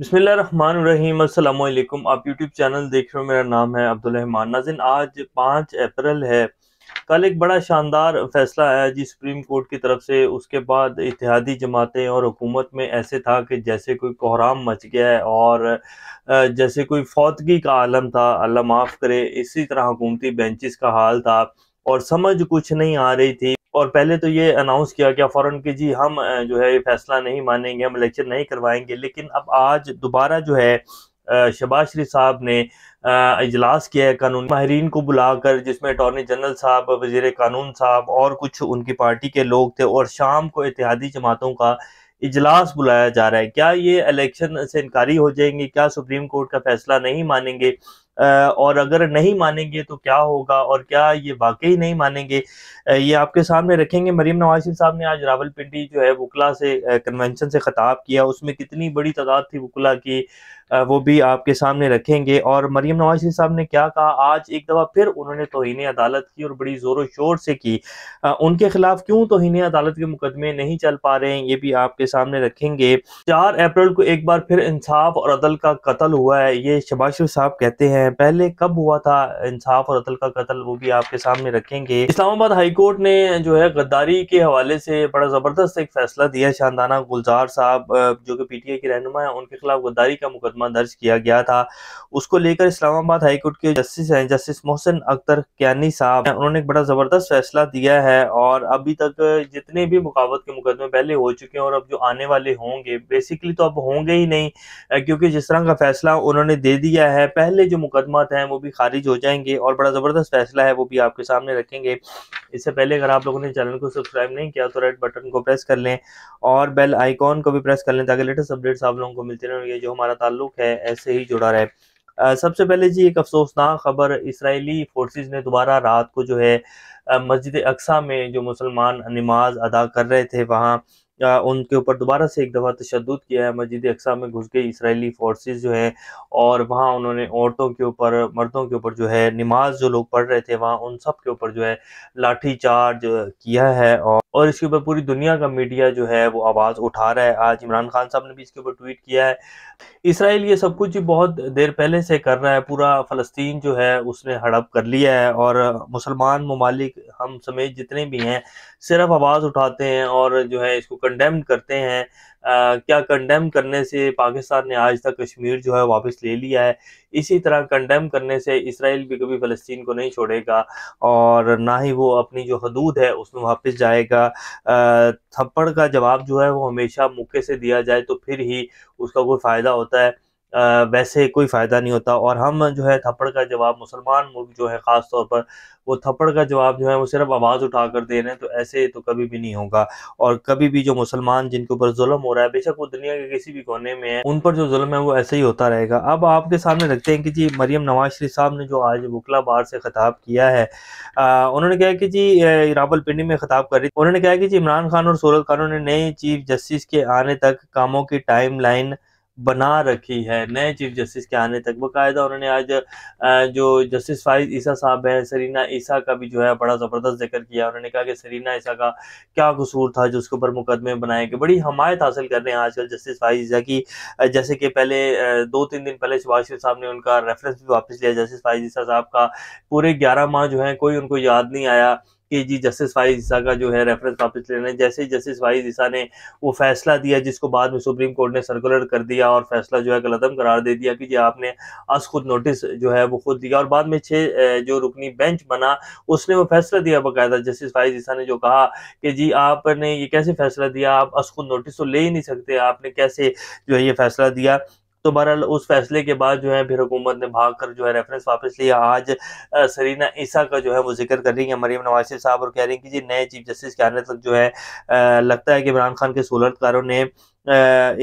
बिस्मिल्लाहिर्रहमानिर्रहीम अस्सलाम वालेकुम। आप यूट्यूब चैनल देख रहे हो, मेरा नाम है अब्दुल रहमान। नाज़रीन, आज 5 अप्रैल है। कल एक बड़ा शानदार फैसला आया जी सुप्रीम कोर्ट की तरफ से। उसके बाद इत्तेहादी जमातें और हुकूमत में ऐसे था कि जैसे कोई कोहराम मच गया है और जैसे कोई फौतगी का आलम था, अल्लाह माफ़ करे। इसी तरह हुकूमती बेंचेस का हाल था और समझ कुछ नहीं आ रही थी। और पहले तो ये अनाउंस किया गया फ़ौरन कि जी हम जो है ये फ़ैसला नहीं मानेंगे, हम इलेक्शन नहीं करवाएँगे। लेकिन अब आज दोबारा जो है शहबाज शरीफ साहब ने इजलास किया है कानूनी माहिरीन को बुलाकर, जिसमें अटॉर्नी जनरल साहब, वज़ीर कानून साहब और कुछ उनकी पार्टी के लोग थे। और शाम को इत्तेहादी जमातों का इजलास बुलाया जा रहा है। क्या ये इलेक्शन से इनकारी हो जाएंगे? क्या सुप्रीम कोर्ट का फैसला नहीं मानेंगे? और अगर नहीं मानेंगे तो क्या होगा, और क्या ये वाकई नहीं मानेंगे? ये आपके सामने रखेंगे। मरीम नवाज शरीफ साहब ने आज रावलपिंडी जो है वुकला से कन्वेंशन से खिताब किया। उसमें कितनी बड़ी तादाद थी वुकला की, वो भी आपके सामने रखेंगे। और मरीम नवाज शरीफ साहब ने क्या कहा, आज एक दफ़ा फिर उन्होंने तौहीन अदालत की और बड़ी ज़ोर शोर से की। उनके खिलाफ क्यों तौहीन अदालत के मुकदमे नहीं चल पा रहे हैं, ये भी आपके सामने रखेंगे। 4 अप्रैल को एक बार फिर इंसाफ और अदल का कत्ल हुआ है, ये शहबाज शरीफ साहब कहते हैं। पहले कब हुआ था इंसाफ और अदल का कत्ल, वो भी आपके सामने रखेंगे। इस्लामाबाद हाई कोर्ट ने जो है गद्दारी के हवाले से बड़ा ज़बरदस्त एक फैसला दिया। शानदाना गुलजार साहब जो कि पीटीआई के रहनुमा है, उनके खिलाफ गद्दारी का मुकदमा दर्ज किया गया था। उसको लेकर इस्लामाबाद हाई कोर्ट के जस्टिस हैं, जस्टिस मोहसिन अख्तर कियानी साहब, उन्होंने एक बड़ा ज़बरदस्त फैसला दिया है। और अभी तक जितने भी मुकावत के मुकदमे पहले हो चुके हैं और अब जो आने वाले होंगे, बेसिकली तो अब होंगे ही नहीं, क्योंकि जिस तरह का फैसला उन्होंने दे दिया है, पहले जो मुकदमात हैं वो भी खारिज हो जाएंगे। और बड़ा ज़बरदस्त फैसला है, वो भी आपके सामने रखेंगे। इससे पहले अगर आप लोगों ने चैनल को सब्सक्राइब नहीं किया तो रेड बटन को प्रेस कर लें और बेल आइकॉन को भी प्रेस कर लें, ताकि लेटेस्ट अपडेट्स आप लोगों को मिलते रहें। ये जो हमारा ताल्लुक है ऐसे ही जुड़ा रहे। सबसे पहले जी एक अफसोसनाक खबर, इसराइली फोर्सेस ने दोबारा रात को जो है मस्जिद अक्सा में जो मुसलमान नमाज अदा कर रहे थे, वहाँ उनके ऊपर दोबारा से एक दफ़ा तशद्दुद किया है। मस्जिद अक्सा में घुस गई इसराइली फोर्सेस जो है, और वहाँ उन्होंने औरतों के ऊपर, मर्दों के ऊपर जो है, नमाज जो लोग पढ़ रहे थे वहाँ, उन सब के ऊपर जो है लाठी चार्ज किया है। और इसके ऊपर पूरी दुनिया का मीडिया जो है वो आवाज़ उठा रहा है। आज इमरान खान साहब ने भी इसके ऊपर ट्वीट किया है। इसराइल ये सब कुछ बहुत देर पहले से कर रहा है, पूरा फ़लस्तीन जो है उसने हड़प कर लिया है। और मुसलमान ममालिक हम समेत जितने भी हैं सिर्फ आवाज़ उठाते हैं और जो है इसको कंडेम करते हैं। क्या कंडेम करने से पाकिस्तान ने आज तक कश्मीर जो है वापस ले लिया है, इसी तरह कंडेम करने से इसराइल भी कभी फ़लस्तीन को नहीं छोड़ेगा और ना ही वो अपनी जो हदूद है उसमें वापस जाएगा। थप्पड़ का जवाब जो है वो हमेशा मुक्के से दिया जाए तो फिर ही उसका कोई फ़ायदा होता है, वैसे कोई फ़ायदा नहीं होता। और हम जो है थप्पड़ का जवाब, मुसलमान मुल्क जो है ख़ास तौर पर, वो थप्पड़ का जवाब जो है वो सिर्फ आवाज़ उठाकर दे रहे हैं। तो ऐसे तो कभी भी नहीं होगा। और कभी भी जो मुसलमान जिनके ऊपर जुल्म हो रहा है, बेशक वो दुनिया के किसी भी कोने में है, उन पर जो जुल्म है वो ऐसे ही होता रहेगा। अब आपके सामने रखते हैं कि जी मरीम नवाज शरीफ साहब ने जो आज वुकला बार से खिताब किया है, उन्होंने कहा कि जी रावलपिंडी में खिताब कर रही, उन्होंने कहा कि जी इमरान खान और सूरत खान ने नए चीफ जस्टिस के आने तक कामों की टाइम लाइन बना रखी है। नए चीफ जस्टिस के आने तक बाकायदा उन्होंने आज जो जस्टिस फाइज ईसा साहब हैं, सरीना ईसा का भी जो है बड़ा ज़बरदस्त जिक्र किया। उन्होंने कहा कि सरीना ईसा का क्या कसूर था जो उसके ऊपर मुकदमे बनाए गए। बड़ी हमायत हासिल कर रहे हैं आजकल जस्टिस फाइज ईसा की। जैसे कि पहले 2-3 दिन पहले शहबाज शरीफ साहब ने उनका रेफरेंस भी वापस लिया जस्टिस फाइज ईसा साहब का। पूरे 11 माह जो है कोई उनको याद नहीं आया कि जी जस्टिस फाइज ईसा का जो है रेफरेंस वापस लेना है। जैसे ही जस्टिस फाइज ईसा ने वो फैसला दिया, जिसको बाद में सुप्रीम कोर्ट ने सर्कुलर कर दिया और फैसला जो है गलतम करार दे दिया कि जी आपने आज खुद नोटिस जो है वो खुद दिया, और बाद में 6 जो रुकनी बेंच बना उसने वो फैसला दिया बाकायदा। जस्टिस फाइज ईसा ने जो कहा कि जी आपने ये कैसे फैसला दिया, आप आज खुद नोटिस तो ले ही नहीं सकते, आपने कैसे जो है ये फैसला दिया। तो बहरहाल उस फैसले के बाद जो है फिर हुकूमत ने भागकर जो है रेफरेंस वापस लिया। आज सरीना ईसा का जो है वो जिक्र कर रही है मरीम नवाज शरीफ साहब, और कह रही हैं कि जी नए चीफ जस्टिस के आने तक जो है लगता है कि इमरान खान के सहूलतकारों ने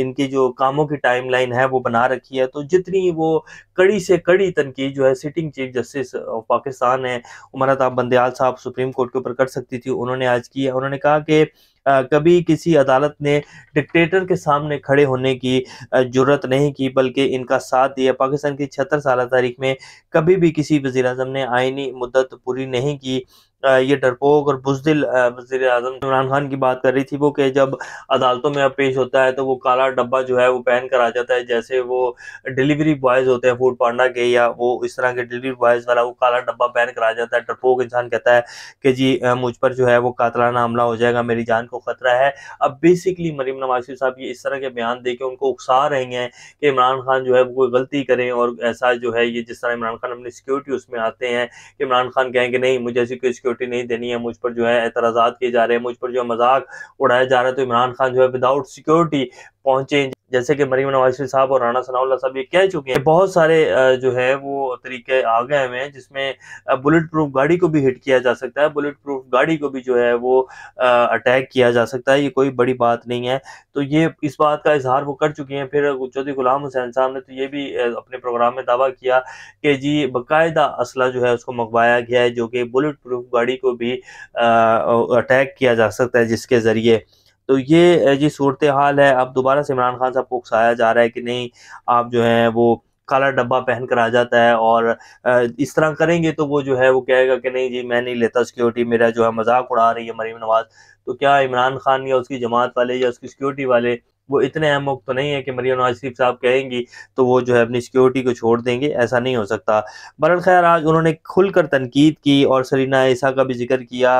इनकी जो कामों की टाइमलाइन है वो बना रखी है। तो जितनी वो कड़ी से कड़ी तनकीद जो है sitting chief justice of Pakistan है उमर बंदयाल साहब सुप्रीम कोर्ट के ऊपर कर सकती थी, उन्होंने आज की है। उन्होंने कहा कि कभी किसी अदालत ने डिक्टेटर के सामने खड़े होने की जुर्रत नहीं की, बल्कि इनका साथ दिया। पाकिस्तान की 76 साल तारीख में कभी भी किसी वज़ीर-ए-आज़म ने आईनी मुद्दत पूरी नहीं की। ये डरपोक और बुज़दिल वज़ीर-ए-आज़म इमरान खान की बात कर रही थी वो, कि जब अदालतों में अब पेश होता है तो वो काला डब्बा जो है वो पहन कर आ जाता है, जैसे वो डिलीवरी बॉयज़ होते हैं फूड पांडा के, या वो इस तरह के डिलीवरी बॉयज़ वाला वो काला डब्बा पहन कर आ जाता है। डरपोक इंसान कहता है कि जी मुझ पर जो है वो कातलाना हमला हो जाएगा, मेरी जान को खतरा है। अब बेसिकली मरीम नवाज़ शरीफ साहब ये इस तरह के बयान देके उनको उकसा रही हैं कि इमरान खान जो है वो कोई गलती करें, और ऐसा जो है ये जिस तरह इमरान खान अपनी सिक्योरिटी उसमें आते हैं, इमरान खान कहें कि नहीं मुझे ऐसी कोई सिक्योरिटी नहीं देनी है, मुझ पर जो है एतराज़ात किए जा रहे हैं, मुझ पर जो है मजाक उड़ाया जा रहा है, तो इमरान खान जो है विदाउट सिक्योरिटी पहुंचे, जैसे कि मरीम नवाज शरीफ साहब और राणा सनाउल्लाह साहब ये कह चुके हैं। बहुत सारे जो है वो तरीके आ गए हुए हैं जिसमें बुलेट प्रूफ गाड़ी को भी हिट किया जा सकता है, बुलेट प्रूफ गाड़ी को भी जो है वो अटैक किया जा सकता है, ये कोई बड़ी बात नहीं है। तो ये इस बात का इजहार वो कर चुके हैं। फिर चौधरी गुलाम हुसैन साहब ने तो ये भी अपने प्रोग्राम में दावा किया कि जी बाकायदा असला जो है उसको मंगवाया गया है, जो कि बुलेट प्रूफ गाड़ी को भी अटैक किया जा सकता है जिसके ज़रिए। तो ये जी सूरत हाल है। अब दोबारा से इमरान खान साहब को उकसाया जा रहा है कि नहीं आप जो है वो काला डब्बा पहन कर आ जाता है, और इस तरह करेंगे तो वो जो है वो कहेगा कि नहीं जी मैं नहीं लेता सिक्योरिटी, मेरा जो है मजाक उड़ा रही है मरीम नवाज। तो क्या इमरान खान या उसकी जमात वाले या उसकी सिक्योरिटी वाले वो इतने अहम तो नहीं है कि मरीम नवाज शरीफ साहब कहेंगी तो वो जो है अपनी सिक्योरिटी को छोड़ देंगे? ऐसा नहीं हो सकता। बहरहाल खैर आज उन्होंने खुलकर तनकीद की और सरीना ईसा का भी जिक्र किया,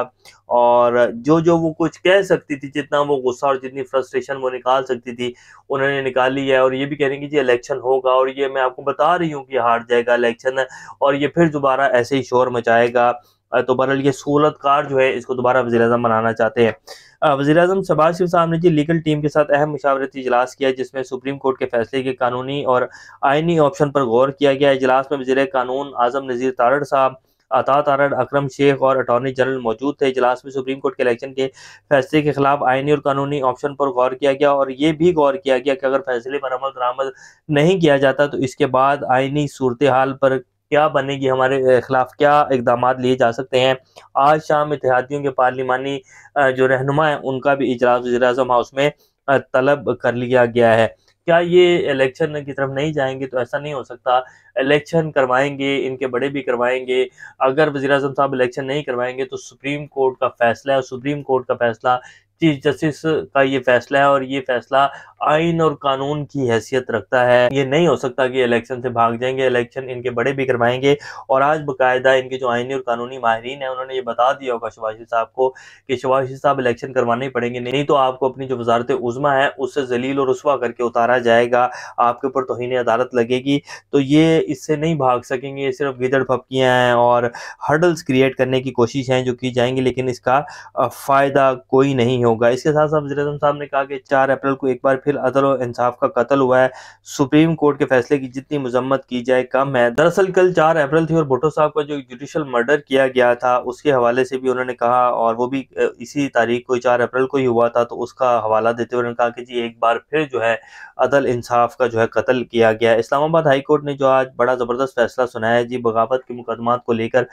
और जो वो कुछ कह सकती थी, जितना वो गुस्सा और जितनी फ्रस्ट्रेशन वो निकाल सकती थी उन्होंने निकाली है। और ये भी कह रही कि जी इलेक्शन होगा, और ये मैं आपको बता रही हूँ कि हार जाएगा इलेक्शन, और ये फिर दोबारा ऐसे ही शोर मचाएगा। तो बहरहाल ये सहूलतकार जो है इसको दोबारा वज़ीर-ए-आज़म बनाना चाहते हैं। वज़ीर-ए-आज़म शहबाज शरीफ साहब ने जी लीगल टीम के साथ अहम मशावरती इजलास किया, जिसमें सुप्रीम कोर्ट के फैसले के कानूनी और आइनी ऑप्शन पर गौर किया गया। इजलास में वज़ीर कानून आज़म नज़ीर तारड़ साहब, अता तारड़, अकरम शेख और अटॉर्नी जनरल मौजूद थे। इजलास में सुप्रीम कोर्ट के इलेक्शन के फैसले के खिलाफ आइनी और कानूनी ऑप्शन पर गौर किया गया, और ये भी गौर किया गया कि अगर फैसले पर अमल दरामद नहीं किया जाता तो इसके बाद आइनी सूरत हाल पर क्या बनेगी, हमारे खिलाफ क्या इकदामात लिए जा सकते हैं। आज शाम इत्तेहादियों के पार्लिमानी जो रहनुमा है उनका भी इजलास वज़ीर-ए-आज़म हाउस में तलब कर लिया गया है। क्या ये इलेक्शन की तरफ नहीं जाएंगे? तो ऐसा नहीं हो सकता। इलेक्शन करवाएंगे, इनके बड़े भी करवाएंगे। अगर वज़ीर-ए-आज़म साहब इलेक्शन नहीं करवाएंगे तो सुप्रीम कोर्ट का फैसला है, और सुप्रीम कोर्ट का फैसला चीफ जस्टिस का ये फैसला है, और ये फैसला आइन और कानून की हैसियत रखता है। ये नहीं हो सकता कि इलेक्शन से भाग जाएंगे, इलेक्शन इनके बड़े भी करवाएंगे। और आज बाकायदा इनके जो आइनी और कानूनी माहिरीन हैं उन्होंने ये बता दिया होगा शहबाज शरीफ साहब को कि शहबाज शरीफ साहब इलेक्शन करवाने ही पड़ेंगे, नहीं तो आपको अपनी जो वजारत उज़्मा है उससे जलील और रुसवा करके उतारा जाएगा, आपके ऊपर तौहीन अदालत लगेगी। तो ये इससे नहीं भाग सकेंगे। ये सिर्फ गिदड़ फपकियाँ हैं और हर्डल्स क्रिएट करने की कोशिश हैं जो की जाएंगी, लेकिन इसका फ़ायदा कोई नहीं होगा। इसके साथ साथ वज़ीर-ए-आज़म साहब ने कहा कि 4 अप्रैल को एक बार फिर अदल और इंसाफ का कत्ल हुआ है। सुप्रीम कोर्ट के फैसले की जितनी मजम्मत की जाए कम है। दरअसल कल 4 अप्रैल थी और भुट्टो साहब का जो जुडिशल मर्डर किया गया था उसके हवाले से भी उन्होंने कहा, और वो भी इसी तारीख को 4 अप्रैल को ही हुआ था, तो उसका हवाला देते हुए उन्होंने कहा कि जी एक बार फिर जो है अदल इंसाफ का जो है कत्ल किया गया है। इस्लामाबाद हाई कोर्ट ने जो आज बड़ा ज़बरदस्त फैसला सुनाया है जी बगावत के मुकदमात को लेकर।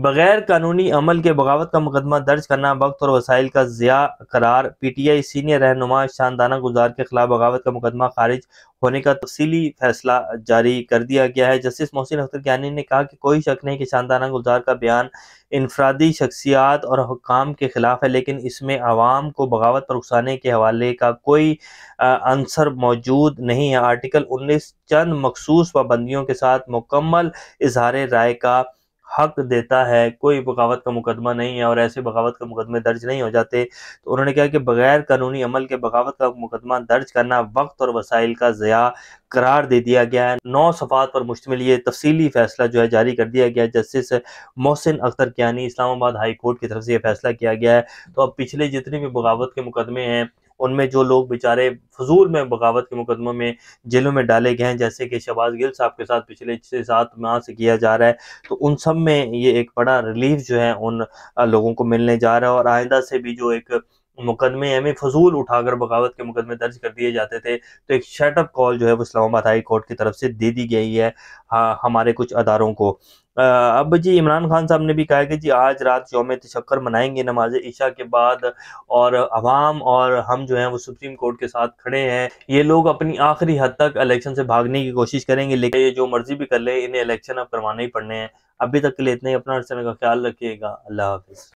बगैर कानूनी अमल के बगावत का मुकदमा दर्ज करना वक्त और वसाइल का ज़िया करार। पीटीआई सीनियर रहनुमा शानदाना गुजार के खिलाफ बगावत का मुकदमा खारिज होने का तफसीली फैसला जारी कर दिया गया है। जस्टिस मोहसिन अख्तर कियानी ने कहा कि कोई शक नहीं कि शानदाना गुजार का बयान इनफरादी शख्सियात और हुक्काम के खिलाफ है, लेकिन इसमें आवाम को बगावत पर उकसाने के हवाले का कोई अंसर मौजूद नहीं है। आर्टिकल 19 चंद मखसूस पाबंदियों के साथ मुकम्मल इजहार राय का हक देता है, कोई बगावत का मुकदमा नहीं है और ऐसे बगावत के मुकदमे दर्ज नहीं हो जाते। तो उन्होंने कहा कि बगैर कानूनी अमल के बगावत का मुकदमा दर्ज करना वक्त और वसाइल का ज़िया करार दे दिया गया है। 9 सफ़ात पर मुश्तमिल ये तफसीली फैसला जो है जारी कर दिया गया है। Justice Mohsin Akhtar Kiyani Islamabad high court की तरफ से यह फैसला किया गया है। तो अब पिछले जितने भी बगावत के मुकदमे हैं उनमें जो लोग बेचारे फजूल में बगावत के मुकदमों में जेलों में डाले गए हैं, जैसे कि शहबाज गिल साहब के साथ पिछले 6-7 माह से किया जा रहा है, तो उन सब में ये एक बड़ा रिलीफ जो है उन लोगों को मिलने जा रहा है। और आइंदा से भी जो एक मुकदमे हमें फजूल उठाकर बगावत के मुकदमे दर्ज कर दिए जाते थे, तो एक शटअप कॉल जो है वो इस्लामाबाद हाई कोर्ट की तरफ से दे दी गई है हमारे कुछ अदारों को। अब जी इमरान खान साहब ने भी कहा है कि जी आज रात यौम तशक्कुर मनाएंगे नमाज इशा के बाद, और अवाम और हम जो हैं वो सुप्रीम कोर्ट के साथ खड़े हैं। ये लोग अपनी आखिरी हद तक इलेक्शन से भागने की कोशिश करेंगे, लेकिन ये जो मर्जी भी कर ले, इन्हें इलेक्शन अब करवाने ही पड़ने हैं। अभी तक के लिए इतना ही। अपना और का ख्याल रखिएगा। अल्लाह हाफिज़।